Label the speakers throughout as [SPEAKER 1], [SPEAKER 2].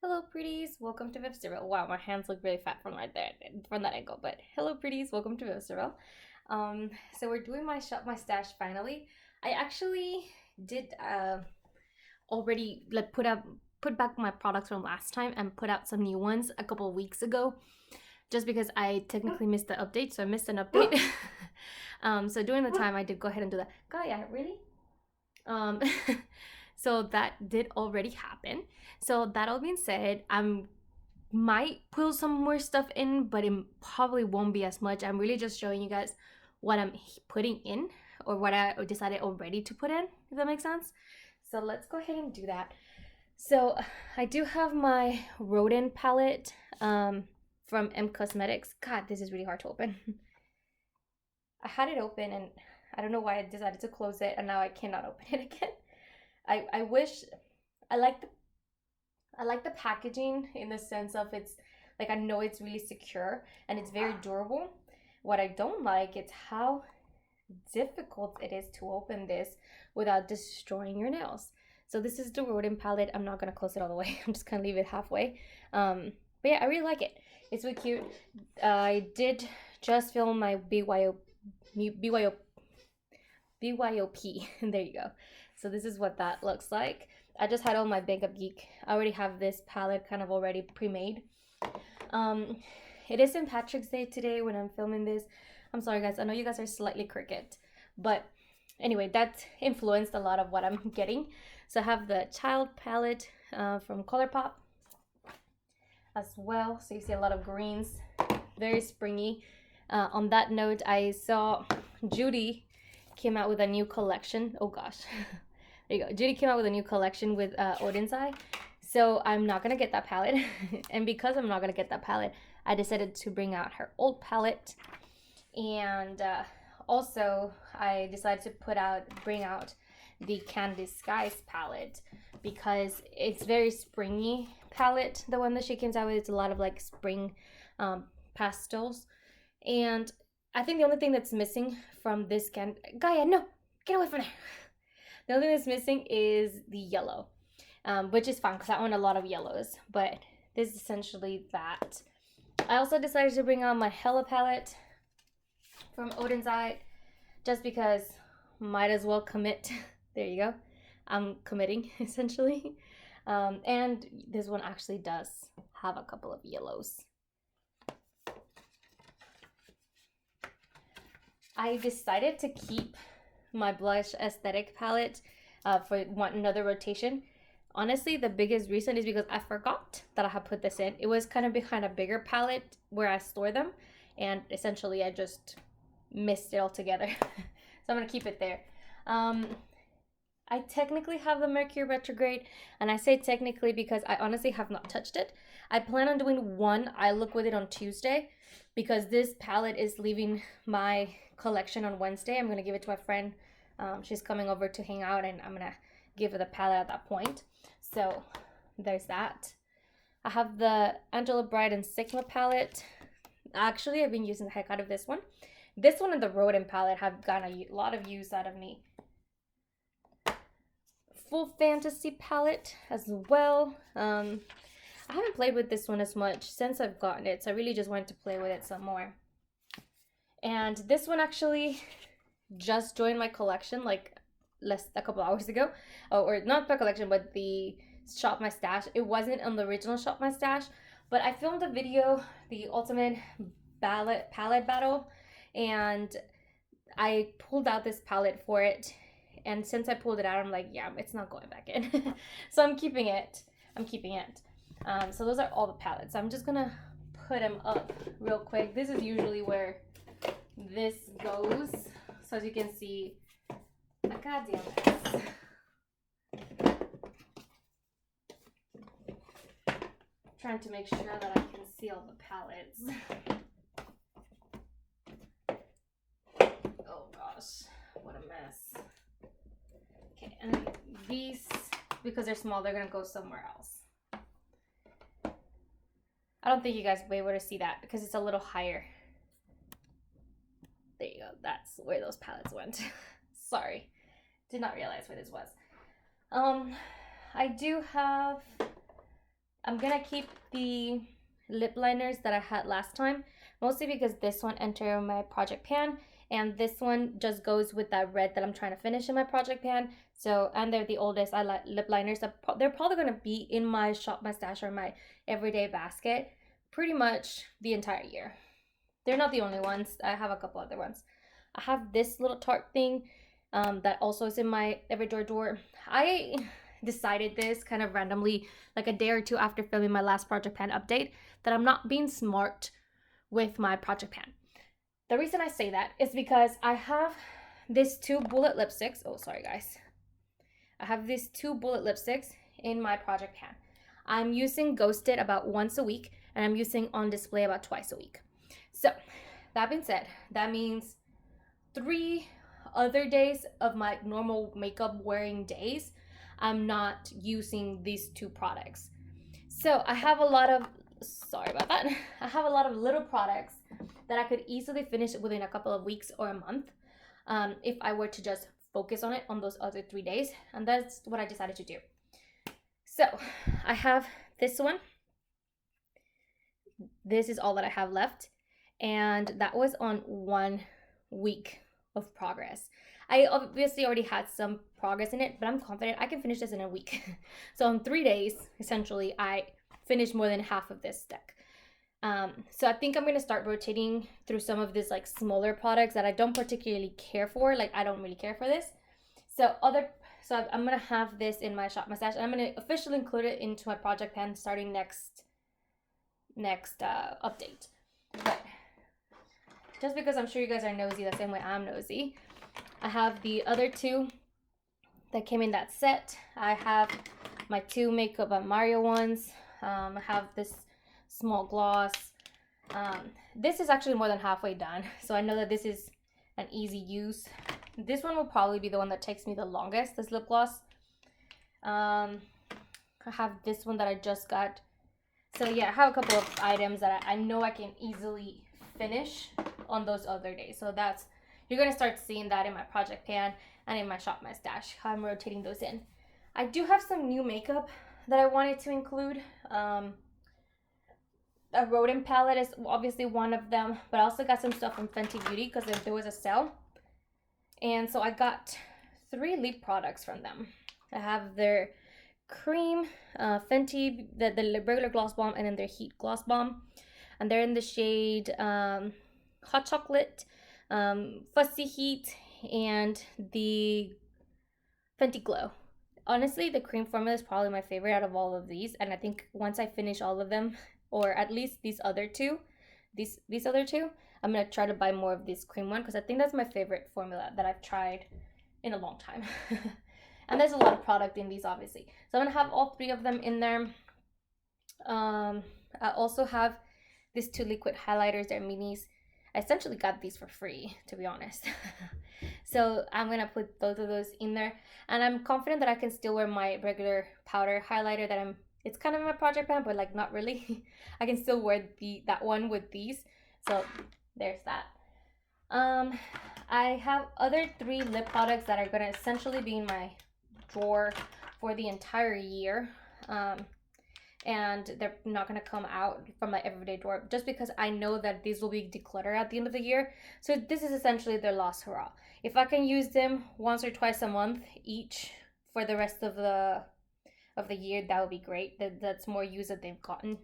[SPEAKER 1] Hello, pretties. Welcome to Vivzero. Wow, my hands look really fat from right there, from that angle. But hello, pretties. Welcome to Vivzero. So we're doing my shop, my stash finally. I actually did already like put back my products from last time and put out some new ones a couple of weeks ago, just because I technically missed the update. So I missed an update. So during the time I did go ahead and do that. Gaia, really? Um, so that did already happen. So that all being said, I'm might pull some more stuff in, but it probably won't be as much. I'm really just showing you guys what I'm putting in or what I decided already to put in, if that makes sense. So let's go ahead and do that. So I do have my rodent palette from M Cosmetics. God, this is really hard to open. I had it open and I don't know why I decided to close it and now I cannot open it again. I wish I like the packaging in the sense of it's like I know it's really secure and it's very durable. What I don't like is how difficult it is to open this without destroying your nails. So this is the rodent palette. I'm not gonna close it all the way. I'm just gonna leave it halfway. But yeah, I really like it. It's really cute. I did just film my BYOP. There you go. So this is what that looks like. I just had all my Makeup Geek. I already have this palette kind of already pre-made. It is St. Patrick's Day today when I'm filming this. I'm sorry guys, I know you guys are slightly crooked, but anyway, that influenced a lot of what I'm getting. So I have the child palette from Colourpop as well. So you see a lot of greens, very springy. On that note, I saw Judy came out with a new collection. Oh gosh. There you go. Judy came out with a new collection with Odin's Eye. So I'm not going to get that palette. And because I'm not going to get that palette, I decided to bring out her old palette. And also, I decided to bring out the Candy Skies palette because it's very springy palette. The one that she came out with, it's a lot of like spring pastels. And I think the only thing that's missing from this Gaia, no, get away from there. The only thing that's missing is the yellow, which is fine because I own a lot of yellows, but this is essentially that. I also decided to bring on my Hella palette from Odin's Eye just because might as well commit. There you go. I'm committing essentially. And this one actually does have a couple of yellows. I decided to keep my blush aesthetic palette for another rotation. Honestly, the biggest reason is because I forgot that I had put this in. It was kind of behind a bigger palette where I store them, and essentially I just missed it altogether. So I'm gonna keep it there. I technically have the Mercury retrograde, and I say technically because I honestly have not touched it. I plan on doing one eye look with it on Tuesday because this palette is leaving my collection on Wednesday. I'm gonna give it to a friend. She's coming over to hang out, and I'm gonna give her the palette at that point. So there's that. I have the Angela Bright and Sigma palette. Actually, I've been using the heck out of this one. This one and the Rodent palette have gotten a lot of use out of me. Full Fantasy palette as well. I haven't played with this one as much since I've gotten it, so I really just wanted to play with it some more. And this one actually just joined my collection like a couple hours ago. Oh, or not my collection, but the Shop My Stash. It wasn't on the original Shop My Stash, but I filmed a video, the Ultimate Palette Battle, and I pulled out this palette for it. And since I pulled it out, I'm like, yeah, it's not going back in. So I'm keeping it. So those are all the palettes. I'm just gonna put them up real quick. This is usually where this goes. So as you can see, a goddamn mess. Trying to make sure that I can see all the palettes. Oh gosh, what a mess. Okay, and these, because they're small, they're gonna go somewhere else. I don't think you guys will be able to see that because it's a little higher. There you go. That's where those palettes went. Sorry. Did not realize where this was. I do have I'm gonna keep the lip liners that I had last time, mostly because this one entered my project pan, and this one just goes with that red that I'm trying to finish in my project pan. So, and they're the oldest lip liners. They're probably gonna be in my Shop My Stash or my everyday basket pretty much the entire year. They're not the only ones. I have a couple other ones. I have this little Tarte thing that also is in my everyday drawer. I decided this kind of randomly, like a day or two after filming my last project pan update, that I'm not being smart with my project pan. The reason I say that is because I have these two bullet lipsticks. Oh, sorry guys. I have these two bullet lipsticks in my project pan. I'm using Ghosted about once a week, and I'm using On Display about twice a week. So that being said, that means 3 other days of my normal makeup wearing days, I'm not using these two products. So I have a lot of, sorry about that, I have a lot of little products that I could easily finish within a couple of weeks or a month if I were to just focus on it on those other 3 days. And that's what I decided to do. So I have this one. This is all that I have left. And that was on 1 week of progress. I obviously already had some progress in it, but I'm confident I can finish this in a week. So in 3 days, essentially, I finished more than half of this deck. So I think I'm going to start rotating through some of these like smaller products that I don't particularly care for. Like I don't really care for this. So I'm going to have this in my Shop My Stash, and I'm going to officially include it into my project pan starting next update. But just because I'm sure you guys are nosy the same way I'm nosy, I have the other two that came in that set. I have my 2 Makeup by Mario ones. I have this small gloss. This is actually more than halfway done, so I know that this is an easy use. This one will probably be the one that takes me the longest, this lip gloss. I have this one that I just got. So yeah, I have a couple of items that I know I can easily finish on those other days. So that's, you're gonna start seeing that in my project pan and in my Shop My Stash, how I'm rotating those in. I do have some new makeup that I wanted to include. A rodent palette is obviously one of them, but I also got some stuff from Fenty Beauty because there was a sale. And so I got 3 lip products from them. I have their cream, Fenty, the regular gloss bomb, and then their heat gloss bomb. And they're in the shade Hot Chocolate, Fussy Heat, and the Fenty Glow. Honestly, the cream formula is probably my favorite out of all of these, and I think once I finish all of them, or at least these other two, I'm gonna try to buy more of this cream one because I think that's my favorite formula that I've tried in a long time. And there's a lot of product in these, obviously. So I'm gonna have all 3 of them in there. I also have these 2 liquid highlighters. They're minis. I essentially got these for free, to be honest. So I'm gonna put both of those in there, and I'm confident that I can still wear my regular powder highlighter that it's kind of in my project pan, but like not really. I can still wear that one with these. So there's that. I have other 3 lip products that are gonna essentially be in my drawer for the entire year. And they're not going to come out from my everyday drawer just because I know that these will be decluttered at the end of the year. So this is essentially their last hurrah. If I can use them once or twice a month each for the rest of the year, that would be great. That's more use that they've gotten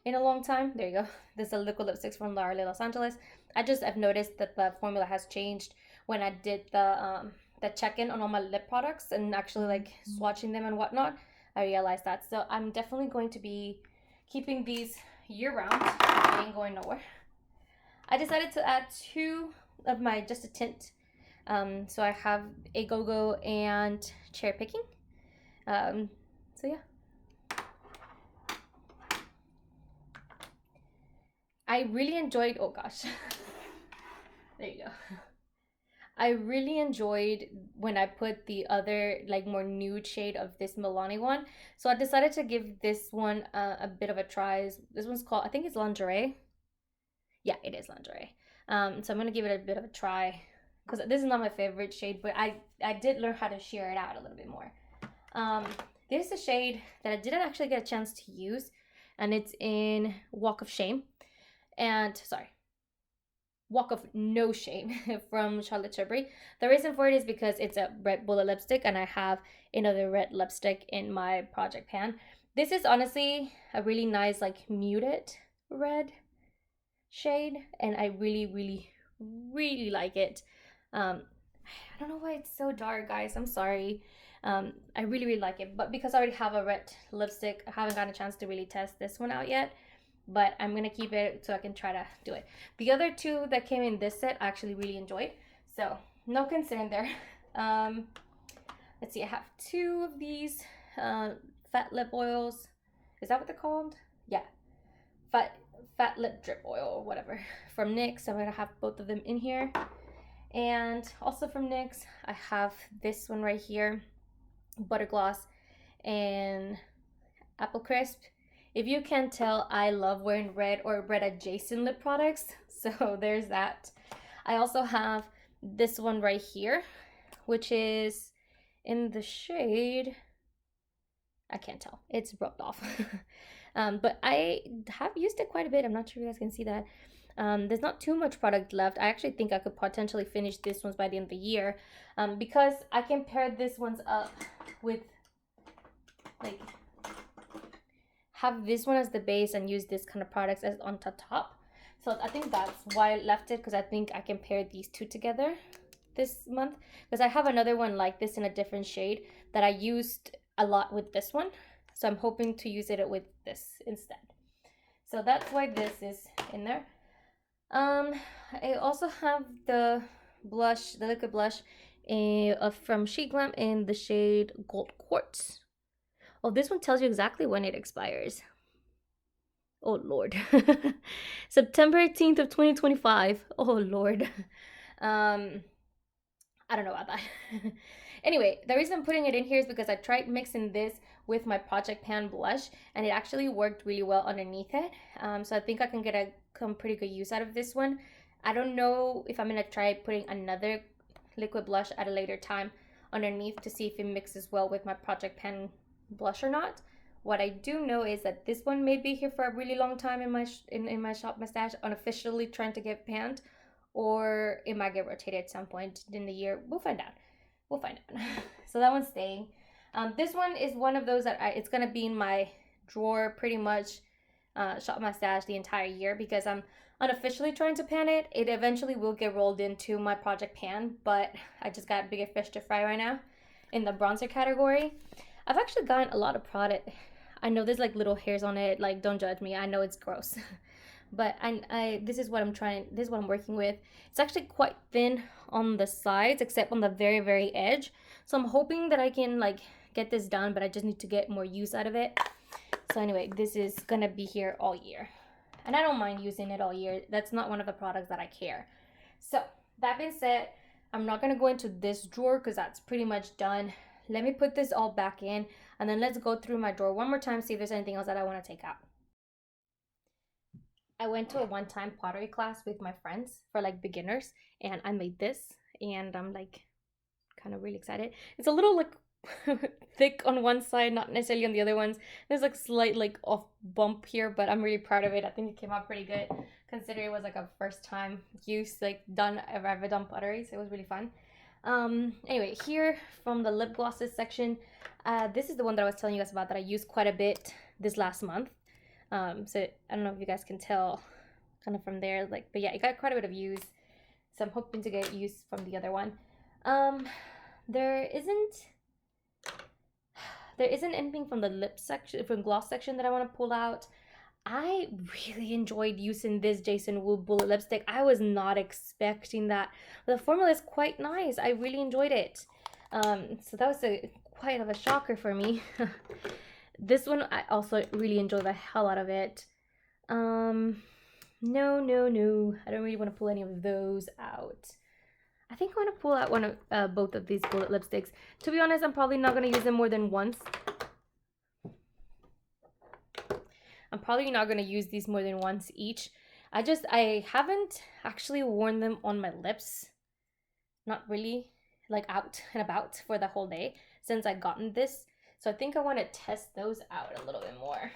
[SPEAKER 1] in a long time. There you go. This is a liquid lipsticks from L'Oreal Los Angeles. I've noticed that the formula has changed when I did the check-in on all my lip products and actually like swatching them and whatnot. I realized that. So I'm definitely going to be keeping these year round. They ain't going nowhere. I decided to add 2 of my Just a Tint. So I have a Go-Go and Cherry Picking. So yeah. I really enjoyed, oh gosh. There you go. I really enjoyed when I put the other like more nude shade of this Milani one. So I decided to give this one a bit of a try. This one's called, I think it's Lingerie. Yeah, it is Lingerie. So I'm going to give it a bit of a try because this is not my favorite shade, but I did learn how to sheer it out a little bit more. This is a shade that I didn't actually get a chance to use and it's in Walk of Shame. And sorry, Walk of No Shame from Charlotte Tilbury. The reason for it is because it's a red bullet lipstick, and I have another red lipstick in my project pan. This is honestly a really nice, like, muted red shade, and I really like it. I don't know why it's so dark, guys. I'm sorry. I really like it, but because I already have a red lipstick, I haven't gotten a chance to really test this one out yet. But I'm gonna keep it so I can try to do it. The other two that came in this set, I actually really enjoyed, so no concern there. Let's see, I have two of these fat lip oils. Is that what they're called? Yeah, fat lip drip oil or whatever from NYX. I'm gonna have both of them in here. And also from NYX, I have this one right here, Butter Gloss and Apple Crisp. If you can tell, I love wearing red or red adjacent lip products, so there's that. I also have this one right here, which is in the shade, I can't tell, it's rubbed off. But I have used it quite a bit. I'm not sure if you guys can see that. There's not too much product left. I actually think I could potentially finish this ones by the end of the year, because I can pair this ones up with, like, have this one as the base and use this kind of products as on top. So I think that's why I left it, because I think I can pair these two together this month, because I have another one like this in a different shade that I used a lot with this one, so I'm hoping to use it with this instead. So that's why this is in there. I also have the blush, the liquid blush from She Glam in the shade Gold Quartz. Oh, this one tells you exactly when it expires. Oh Lord. September 18th of 2025. Oh Lord. I don't know about that. Anyway, the reason I'm putting it in here is because I tried mixing this with my Project Pan blush, and it actually worked really well underneath it. So I think I can get some pretty good use out of this one. I don't know if I'm gonna try putting another liquid blush at a later time underneath to see if it mixes well with my Project Pan blush or not. What I do know is that this one may be here for a really long time in my shop mustache, unofficially trying to get panned, or it might get rotated at some point in the year. We'll find out. So that one's staying. This one is one of those that it's gonna be in my drawer pretty much, shop mustache the entire year, because I'm unofficially trying to pan it. It eventually will get rolled into my project pan, but I just got bigger fish to fry right now in the bronzer category. I've actually gotten a lot of product. I know there's like little hairs on it, like, don't judge me, I know it's gross. But this is what I'm working with. It's actually quite thin on the sides, except on the very edge. So I'm hoping that I can, like, get this done, but I just need to get more use out of it. So anyway, this is gonna be here all year, and I don't mind using it all year. That's not one of the products that I care. So that being said, I'm not gonna go into this drawer because that's pretty much done. Let me put this all back in, and then let's go through my drawer one more time, see if there's anything else that I want to take out. I went to a one-time pottery class with my friends for, like, beginners, and I made this, and I'm, like, kind of really excited. It's a little, like, thick on one side, not necessarily on the other ones. There's, like, slight, like, off bump here, but I'm really proud of it. I think it came out pretty good, considering it was, like, a first time use, like, I've ever done pottery, so it was really fun. Anyway, here from the lip glosses section, this is the one that I was telling you guys about that I used quite a bit this last month. So I don't know if you guys can tell kind of from there, like, but yeah, it got quite a bit of use, so I'm hoping to get use from the other one. There isn't anything from the lip section, from gloss section, that I want to pull out. I really enjoyed using this Jason Wu bullet lipstick. I was not expecting that. The formula is quite nice. I really enjoyed it. So that was quite of a shocker for me. This one, I also really enjoyed the hell out of it. No. I don't really want to pull any of those out. I think I want to pull out one of both of these bullet lipsticks. To be honest, I'm probably not going to use them more than once. I'm probably not going to use these more than once each. I haven't actually worn them on my lips. Not really, like, out and about for the whole day since I gotten this. So I think I want to test those out a little bit more.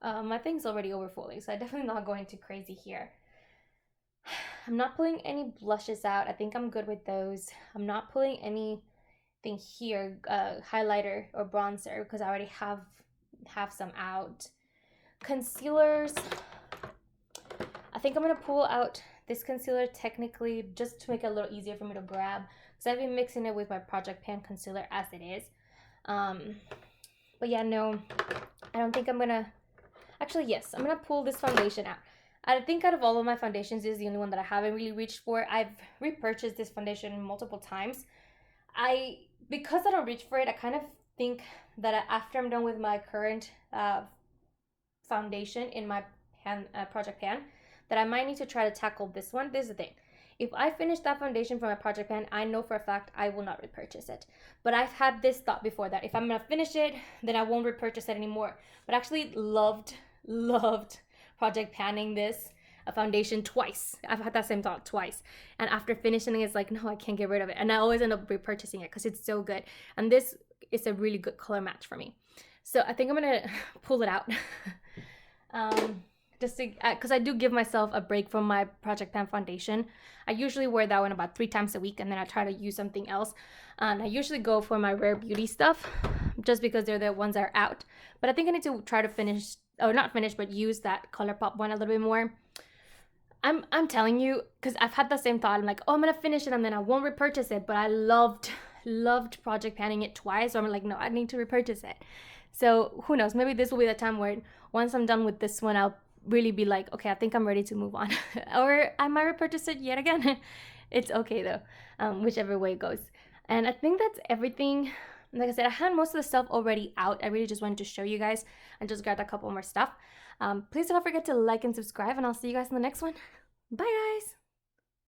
[SPEAKER 1] My thing's already overflowing, so I'm definitely not going too crazy here. I'm not pulling any blushes out. I think I'm good with those. I'm not pulling anything here, highlighter or bronzer, because I already have some out. Concealers, I think I'm gonna pull out this concealer technically just to make it a little easier for me to grab, because I've been mixing it with my Project Pan concealer as it is. But yeah, no, I don't think I'm gonna. Actually, yes, I'm gonna pull this foundation out. I think out of all of my foundations, this is the only one that I haven't really reached for. I've repurchased this foundation multiple times. Because I don't reach for it, I kind of think that after I'm done with my current foundation in my Project Pan, that I might need to try to tackle this one. This is the thing. If I finish that foundation for my Project Pan, I know for a fact I will not repurchase it. But I've had this thought before that if I'm gonna finish it, then I won't repurchase it anymore. But actually loved Project Panning this a foundation twice. I've had that same thought twice. And after finishing it, it's like, no, I can't get rid of it. And I always end up repurchasing it because it's so good. And this is a really good color match for me. So I think I'm gonna pull it out. Just because I do give myself a break from my Project Pan foundation. I usually wear that one about 3 times a week, and then I try to use something else. And I usually go for my Rare Beauty stuff just because they're the ones that are out. But I think I need to try to finish, or not finish, but use that ColourPop one a little bit more. I'm telling you, because I've had the same thought. I'm like, oh, I'm gonna finish it and then I won't repurchase it. But I loved Project Panning it twice. So I'm like, no, I need to repurchase it. So who knows? Maybe this will be the time where once I'm done with this one, I'll really be like, okay, I think I'm ready to move on. Or I might repurchase it yet again. It's okay though, whichever way it goes. And I think that's everything. Like I said, I had most of the stuff already out. I really just wanted to show you guys and just grabbed a couple more stuff. Please don't forget to like and subscribe, and I'll see you guys in the next one. Bye, guys.